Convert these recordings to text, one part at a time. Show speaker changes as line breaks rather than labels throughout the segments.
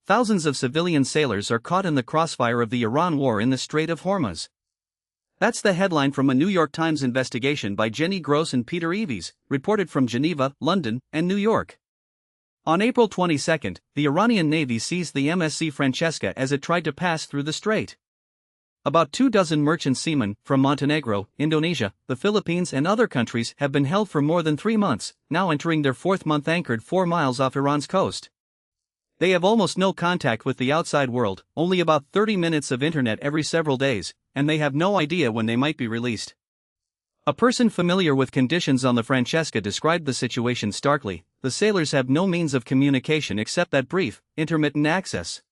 thousands of civilian sailors are caught in the crossfire of the Iran war in the Strait of Hormuz. That's the headline from a New York Times investigation by Jenny Gross and Peter Eves, reported from Geneva, London, and New York. On April 22, the Iranian Navy seized the MSC Francesca as it tried to pass through the strait. About 24 merchant seamen from Montenegro, Indonesia, the Philippines and other countries have been held for more than 3 months, now entering their 4th month anchored 4 miles off Iran's coast. They have almost no contact with the outside world, only about 30 minutes of internet every several days, and they have no idea when they might be released. A person familiar with conditions on the Francesca described the situation starkly. The sailors have no means of communication except that brief, intermittent access.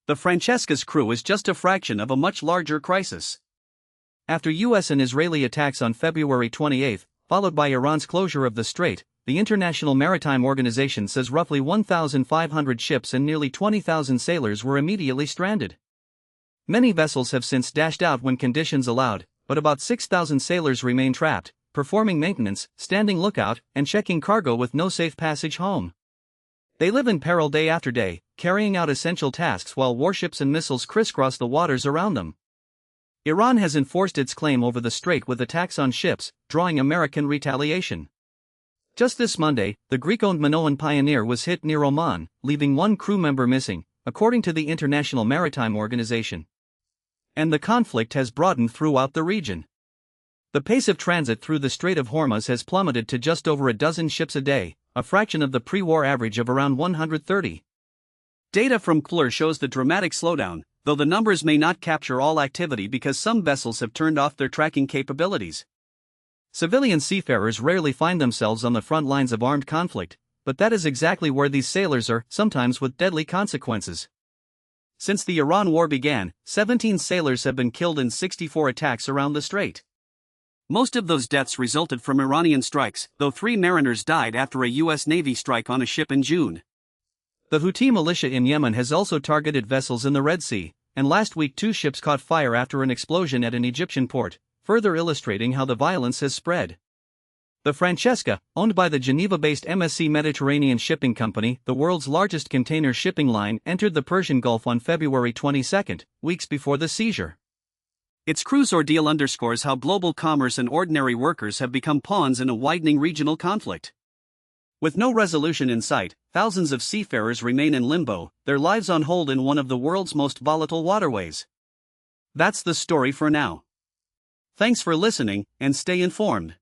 The Francesca's crew is just a fraction of a much larger crisis. After U.S. and Israeli attacks on February 28, followed by Iran's closure of the Strait, the International Maritime Organization says roughly 1,500 ships and nearly 20,000 sailors were immediately stranded. Many vessels have since dashed out when conditions allowed, but about 6,000 sailors remain trapped, performing maintenance, standing lookout, and checking cargo with no safe passage home. They live in peril day after day, carrying out essential tasks while warships and missiles crisscross the waters around them. Iran has enforced its claim over the strait with attacks on ships, drawing American retaliation. Just this Monday, the Greek-owned Minoan Pioneer was hit near Oman, leaving 1 crew member missing, according to the International Maritime Organization. And the conflict has broadened throughout the region. The pace of transit through the Strait of Hormuz has plummeted to just over a dozen ships a day, a fraction of the pre-war average of around 130. Data from CLR shows the dramatic slowdown, though the numbers may not capture all activity because some vessels have turned off their tracking capabilities. Civilian seafarers rarely find themselves on the front lines of armed conflict, but that is exactly where these sailors are, sometimes with deadly consequences. Since the Iran war began, 17 sailors have been killed in 64 attacks around the strait. Most of those deaths resulted from Iranian strikes, though 3 mariners died after a U.S. Navy strike on a ship in June. The Houthi militia in Yemen has also targeted vessels in the Red Sea, and last week 2 ships caught fire after an explosion at an Egyptian port, further illustrating how the violence has spread. The Francesca, owned by the Geneva-based MSC Mediterranean Shipping Company, the world's largest container shipping line, entered the Persian Gulf on February 22, weeks before the seizure. Its crew's ordeal underscores how global commerce and ordinary workers have become pawns in a widening regional conflict. With no resolution in sight, thousands of seafarers remain in limbo, their lives on hold in one of the world's most volatile waterways. That's the story for now. Thanks for listening, and stay informed.